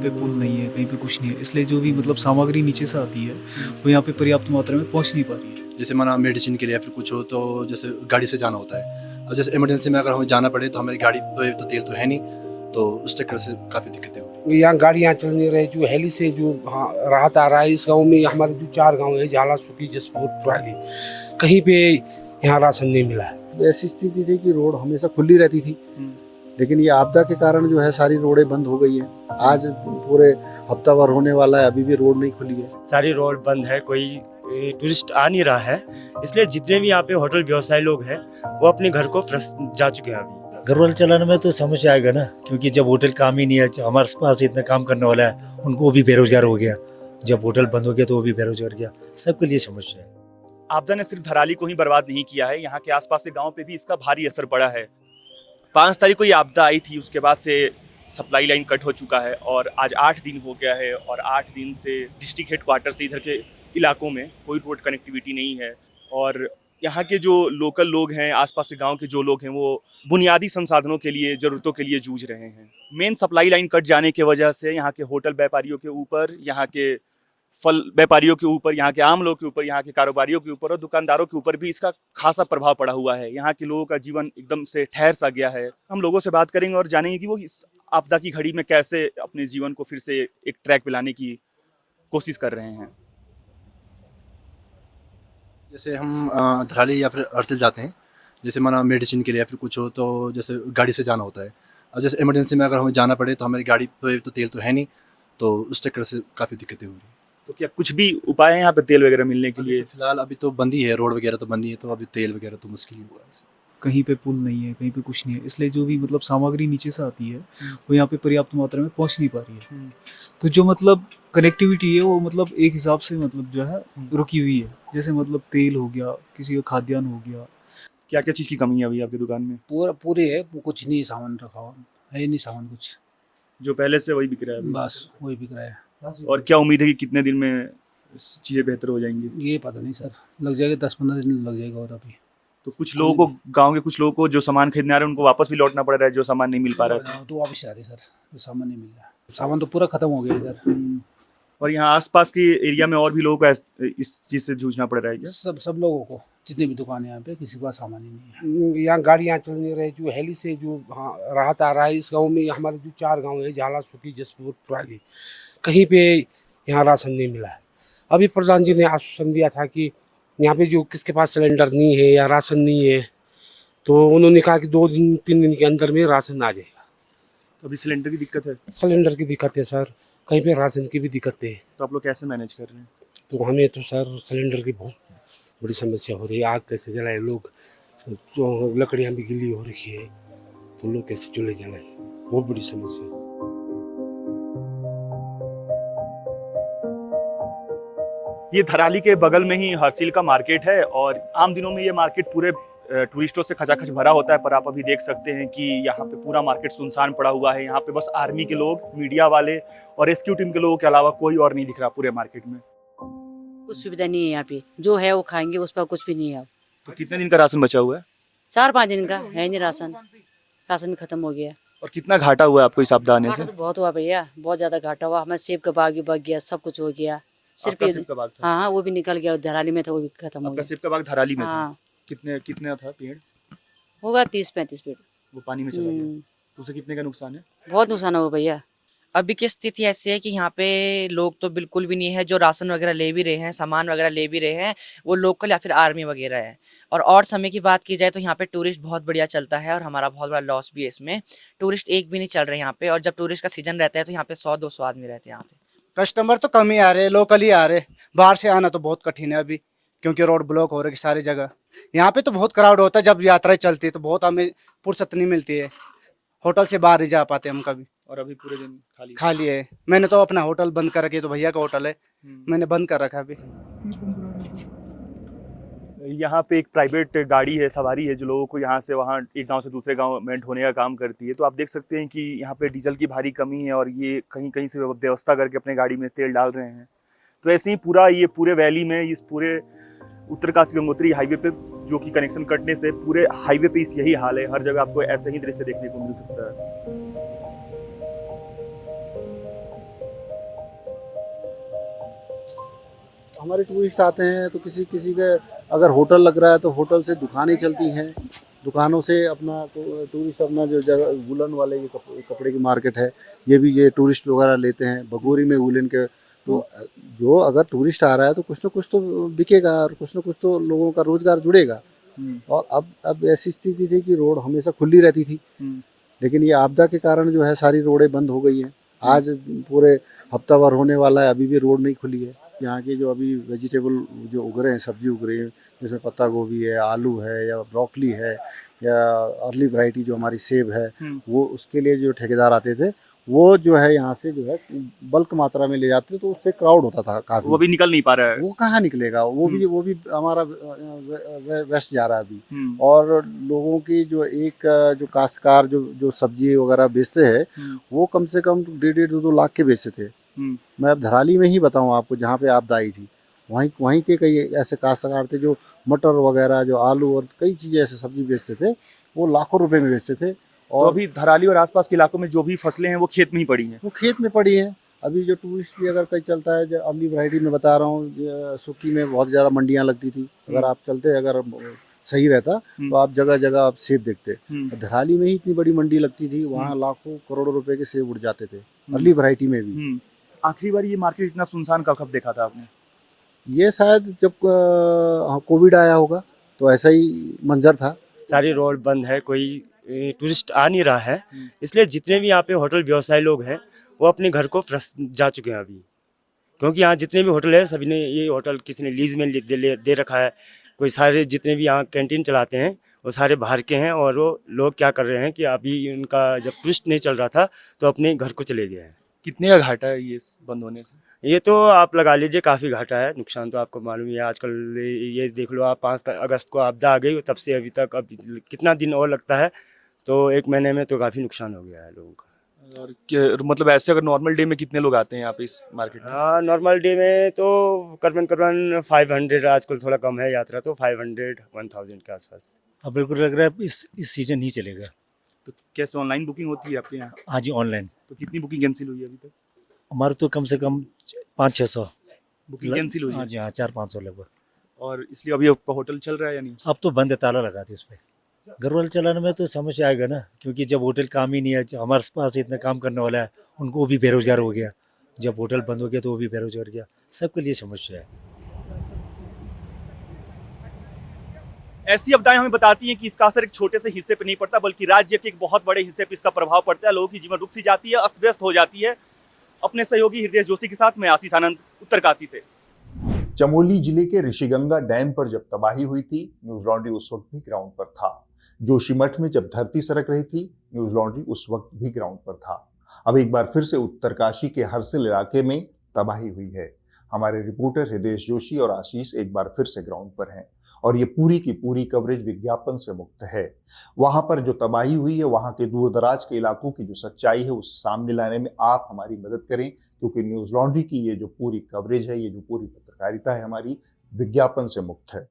पे पुल नहीं है, कहीं पे कुछ नहीं है, इसलिए जो भी मतलब सामग्री नीचे से आती है वो यहाँ पे पर्याप्त मात्रा में पहुँच नहीं पा रही है। जैसे माना मेडिसिन के लिए या फिर कुछ हो तो जैसे गाड़ी से जाना होता है। अब जैसे इमरजेंसी में अगर हमें जाना पड़े तो हमारी गाड़ी पे तो तेल तो है नहीं, तो उस चक्कर से काफ़ी दिक्कतें हो रही यहाँ गाड़ियाँ चल नहीं रही, जो हेली से जो राहत आ रहा है इस गांव में, हमारे जो 4 गांव है झाला, सुखी, जसपुर, ट्राली, कहीं पे यहाँ राशन नहीं मिला है। ऐसी स्थिति थी कि रोड हमेशा खुली रहती थी, लेकिन ये आपदा के कारण जो है सारी रोडें बंद हो गई हैं। आज पूरे हफ्ता भर होने वाला है, अभी भी रोड नहीं खुली है। सारी रोड बंद है, कोई टूरिस्ट आ नहीं रहा है, इसलिए जितने भी यहाँ पे होटल व्यवसायी लोग हैं वो अपने घर को जा चुके हैं। अभी घर वाले चलाने में तो समस्या आएगा ना, क्योंकि जब होटल काम ही नहीं है, हमारे पास इतना काम करने वाला है, उनको भी बेरोजगार हो गया। जब होटल बंद हो गया तो वो भी बेरोजगार गया, सबके लिए समस्या है। आपदा ने सिर्फ धराली को ही बर्बाद नहीं किया है, यहाँ के आसपास के गांव पे भी इसका भारी असर पड़ा है। 5 तारीख को ये आपदा आई थी, उसके बाद से सप्लाई लाइन कट हो चुका है और आज 8 दिन हो गया है और 8 दिन से डिस्ट्रिक्ट हेडक्वार्टर से इधर के इलाकों में कोई रोड कनेक्टिविटी नहीं है। और यहाँ के जो लोकल लोग हैं, आसपास के गांव के जो लोग हैं, वो बुनियादी संसाधनों के लिए, ज़रूरतों के लिए जूझ रहे हैं। मेन सप्लाई लाइन कट जाने की वजह से यहाँ के होटल व्यापारियों के ऊपर, यहाँ के फल व्यापारियों के ऊपर, यहाँ के आम लोगों के ऊपर, यहाँ के कारोबारियों के ऊपर और दुकानदारों के ऊपर भी इसका खासा प्रभाव पड़ा हुआ है। यहाँ के लोगों का जीवन एकदम से ठहर सा गया है। हम लोगों से बात करेंगे और जानेंगे कि वो इस आपदा की घड़ी में कैसे अपने जीवन को फिर से एक ट्रैक पे लाने की कोशिश कर रहे हैं। जैसे हम धराली या फिर अर्सिल जाते हैं, जैसे माना मेडिसिन के लिए या फिर कुछ हो तो जैसे गाड़ी से जाना होता है। अब जैसे इमरजेंसी में अगर हमें जाना पड़े तो हमारी गाड़ी पे तो तेल तो है नहीं, तो उस चक्कर से काफ़ी दिक्कतें हो रही हैं। तो क्या कुछ भी उपाय है यहाँ पे तेल वगैरह मिलने के लिए? फिलहाल अभी तो बंद ही है, रोड वगैरह तो बंद ही है, तो अभी तेल वगैरह तो मुश्किल ही हुआ है। कहीं पे पुल नहीं है, कहीं पे कुछ नहीं है, इसलिए जो भी मतलब सामग्री नीचे से आती है वो यहाँ पे पर्याप्त मात्रा में पहुँच नहीं पा रही है। तो जो मतलब कनेक्टिविटी है वो मतलब एक हिसाब से मतलब जो है रुकी हुई है। जैसे मतलब तेल हो गया, किसी का खाद्यान्न हो गया। क्या क्या चीज़ की कमी है अभी आपकी दुकान में? पूरी है, कुछ नहीं सामान रखा हुआ है, नहीं सामान कुछ, जो पहले से वही बिक रहा है अभी? बस वही बिक रहा है। और क्या उम्मीद है कि कितने दिन में चीज़ें बेहतर हो जाएंगी? ये पता नहीं सर, लग जाएगा 10-15 दिन लग जाएगा। और अभी तो कुछ लोगों को, गांव के कुछ लोगों को जो सामान खरीदने आ रहे हैं उनको वापस भी लौटना पड़ रहा है, जो सामान नहीं मिल पा रहा है। तो वापस आ रहे सर, तो सामान नहीं मिल रहा, सामान तो पूरा खत्म हो गया इधर। और यहाँ आसपास के एरिया में और भी लोगों को इस चीज़ से जूझना पड़ रहा है क्या? सब लोगों को, जितने भी दुकान है यहाँ पे, किसी के पास सामान ही नहीं है। यहाँ गाड़ियाँ चल नहीं रही, जो हेली से जो राहत आ रहा है इस गांव में, हमारे जो 4 गांव है झाला, सुखी, जसपुर, ट्राली, कहीं पे यहाँ राशन नहीं मिला है। अभी प्रधान जी ने आश्वासन दिया था कि यहाँ पे जो किसके पास सिलेंडर नहीं है या राशन नहीं है, तो उन्होंने कहा कि 2-3 दिन के अंदर में राशन आ जाएगा। तो अभी सिलेंडर की दिक्कत है? सिलेंडर की दिक्कत है सर, कहीं पे राशन की भी दिक्कत है। तो आप लोग कैसे मैनेज कर रहे हैं? तो हमें तो सर सिलेंडर की बहुत बड़ी समस्या हो रही है। आग कैसे जलाए लोग, तो लकड़ियाँ भी गीली हो रखी है, तो लोग कैसे चूल्हे जलाए, बहुत बड़ी समस्या है। ये धराली के बगल में ही हरसिल का मार्केट है और आम दिनों में ये मार्केट पूरे टूरिस्टों से खचाखच भरा होता है, पर आप अभी देख सकते हैं कि यहाँ पे पूरा मार्केट सुनसान पड़ा हुआ है। यहाँ पे बस आर्मी के लोग, मीडिया वाले और रेस्क्यू टीम के लोगों के अलावा कोई और नहीं दिख रहा पूरे मार्केट में। कुछ सुविधा नहीं है यहाँ पे, जो है वो खाएंगे, उस पर कुछ भी नहीं है। तो कितने दिन का राशन बचा हुआ है? 4-5 दिन का है नहीं राशन भी खत्म हो गया। और कितना घाटा हुआ है आपको इस आपदा आने से? घाटा तो बहुत हुआ भैया, बहुत ज्यादा घाटा हुआ। हमें सेब का बाग भी बग गया, सब कुछ हो गया। सिर्फ सेब का बाग था? हाँ, वो भी निकल गया, धराली में था, वो भी खत्म हो आपका गया। सेब का बाग धराली में था? हाँ। कितना था पेड़? होगा 30-35 पेड़। वो पानी में चला गया। तो उसे कितने का नुकसान है? बहुत नुकसान हुआ भैया। अभी की स्थिति ऐसी है कि यहाँ पे लोग तो बिल्कुल भी नहीं है, जो राशन वगैरह ले भी रहे हैं, सामान वगैरह ले भी रहे हैं, वो लोकल या फिर आर्मी वगैरह है। और समय की बात की जाए तो यहाँ पे टूरिस्ट बहुत बढ़िया चलता है और हमारा बहुत बड़ा लॉस भी है इसमें। टूरिस्ट एक भी नहीं चल रहे यहाँ पे, और जब टूरिस्ट का सीजन रहता है तो यहाँ पे 100-200 आदमी रहते हैं यहाँ पे। कस्टमर तो कम ही आ रहे, लोकल ही आ रहे, बाहर से आना तो बहुत कठिन है अभी, क्योंकि रोड ब्लॉक हो रही है सारी जगह। यहाँ पे तो बहुत क्राउड होता है, जब यात्राएं चलती है तो बहुत हमें फुर्सत नहीं मिलती है, होटल से बाहर नहीं जा पाते हम कभी। और अभी पूरे दिन खाली है। मैंने तो अपना होटल बंद कर रखी है, तो भैया का होटल है, मैंने बंद कर रखा है अभी। यहाँ पे एक प्राइवेट गाड़ी है, सवारी है, जो लोगों को यहाँ से वहाँ, एक गांव से दूसरे गांव में ढोने का काम करती है। तो आप देख सकते हैं कि यहाँ पे डीजल की भारी कमी है और ये कहीं कहीं से व्यवस्था करके अपने गाड़ी में तेल डाल रहे हैं। तो ऐसे ही पूरे वैली में, इस पूरे उत्तरकाशी गंगोत्री हाईवे पे, जो कि कनेक्शन कटने से पूरे हाईवे पे इस यही हाल है। हर जगह आपको ऐसे ही दृश्य देखने को मिल सकता है। हमारे टूरिस्ट आते हैं तो किसी किसी के अगर होटल लग रहा है तो होटल से दुकानें चलती हैं, दुकानों से अपना टूरिस्ट अपना जो जगह वुलन वाले ये कपड़े की मार्केट है, ये टूरिस्ट वगैरह लेते हैं बगोरी में वुलन के। तो जो अगर टूरिस्ट आ रहा है तो कुछ ना कुछ तो बिकेगा और कुछ ना कुछ तो लोगों का रोजगार जुड़ेगा। और अब ऐसी स्थिति थी कि रोड हमेशा खुली रहती थी, लेकिन ये आपदा के कारण जो है सारी रोडें बंद हो गई हैं। आज पूरे हफ्ता भर होने वाला है, अभी भी रोड नहीं खुली है। यहाँ की जो अभी वेजिटेबल जो उग रहे हैं, सब्जी उग रही है, जिसमें पत्ता गोभी है, आलू है या ब्रोकली है या अर्ली वैरायटी जो हमारी सेब है, वो उसके लिए जो ठेकेदार आते थे वो जो है यहाँ से जो है बल्क मात्रा में ले जाते थे, तो उससे क्राउड होता था काफी। वो भी निकल नहीं पा रहा है। वो कहाँ निकलेगा, वो भी हमारा वेस्ट जा रहा है अभी। और लोगों की जो काश्तकार जो सब्जी वगैरह बेचते हैं वो कम से कम 1.5-2 लाख के बेचते थे। मैं अब धराली में ही बताऊँ आपको, जहाँ पे आपदा आई थी वहीं के कई ऐसे काश्तकार थे जो मटर वगैरह, जो आलू और कई चीज़ें ऐसे सब्जी बेचते थे, वो लाखों रुपए में बेचते थे। तो अभी धराली और आसपास के इलाकों में जो भी फसलें हैं वो खेत में ही पड़ी हैं। वो खेत में पड़ी है। अभी जो टूरिस्ट भी अगर कहीं चलता है, जो अर्ली वैरायटी में बता रहा हूँ, सुक्की में बहुत ज़्यादा मंडियाँ लगती थी। अगर आप चलते अगर सही रहता तो आप जगह जगह आप सेब देखते। धराली में ही इतनी बड़ी मंडी लगती थी, वहाँ लाखों करोड़ों रुपए के सेब उड़ जाते थे अर्ली वैरायटी में भी। आखिरी बार ये मार्केट इतना सुनसान कब देखा था आपने? ये शायद जब कोविड आया होगा तो ऐसा ही मंजर था। सारी रोड बंद है, कोई टूरिस्ट आ नहीं रहा है, इसलिए जितने भी यहाँ पे होटल व्यवसायी लोग हैं वो अपने घर को जा चुके हैं अभी। क्योंकि यहाँ जितने भी होटल है सभी ने ये होटल किसी ने लीज में दे रखा है। कोई सारे जितने भी यहाँ कैंटीन चलाते हैं वो सारे बाहर के हैं, और वो लोग क्या कर रहे हैं कि अभी उनका जब टूरिस्ट नहीं चल रहा था तो अपने घर को चले गए हैं। कितने का घाटा है ये बंद होने से? ये तो आप लगा लीजिए काफ़ी घाटा है, नुकसान तो आपको मालूम ही है। आजकल ये देख लो आप, 5 अगस्त को आपदा आ गई, तब से अभी तक अब कितना दिन और लगता है, तो 1 महीने में तो काफ़ी नुकसान हो गया है लोगों का। और मतलब ऐसे अगर नॉर्मल डे में कितने लोग आते हैं यहाँ पे इस मार्केट में? हाँ, नॉर्मल डे में तो करीबन 500, आजकल थोड़ा कम है यात्रा, तो 500-1000 के आसपास। अब बिल्कुल लग रहा है इस सीजन नहीं चलेगा। तो कैसे ऑनलाइन बुकिंग होती है आपके यहाँ? हाँ जी, ऑनलाइन। तो कितनी बुकिंग कैंसिल हुई है अभी तक? हमारे तो कम से कम 500-600 बुकिंग कैंसिल हुई है। हाँ जी, हाँ 400-500 लगभग। और इसलिए अभी आपका होटल चल रहा है या नहीं? अब तो बंद है, ताला लगा दी उस पर। घर वाले चलाने में तो समस्या आएगा ना, क्योंकि जब होटल काम ही नहीं है, हमारे पास इतना काम करने वाला है, उनको भी बेरोजगार हो गया। जब होटल बंद हो गया तो वो भी बेरोजगार गया, सबके लिए समस्या है। ऐसी आपदाएं हमें बताती हैं कि इसका असर एक छोटे से हिस्से पे नहीं पड़ता, बल्कि राज्य के एक बहुत बड़े हिस्से पे इसका प्रभाव पड़ता है। लोगों की जीवन रुक सी जाती है, अस्त व्यस्त हो जाती है। अपने सहयोगी हृदय जोशी के साथ मैं आशीष आनंद, उत्तरकाशी से। चमोली जिले के ऋषिगंगा डैम पर जब तबाही हुई थी, न्यूज लॉन्ड्री उस वक्त भी ग्राउंड पर था। जोशीमठ में जब धरती सरक रही थी, न्यूज लॉन्ड्री उस वक्त भी ग्राउंड पर था। अब एक बार फिर से उत्तरकाशी के हरसिल इलाके में तबाही हुई है। हमारे रिपोर्टर हृदय जोशी और आशीष एक बार फिर से ग्राउंड पर हैं, और ये पूरी की पूरी कवरेज विज्ञापन से मुक्त है। वहां पर जो तबाही हुई है, वहां के दूर दराज के इलाकों की जो सच्चाई है उसे सामने लाने में आप हमारी मदद करें, क्योंकि न्यूज लॉन्ड्री की ये जो पूरी कवरेज है, ये जो पूरी पत्रकारिता है हमारी, विज्ञापन से मुक्त है।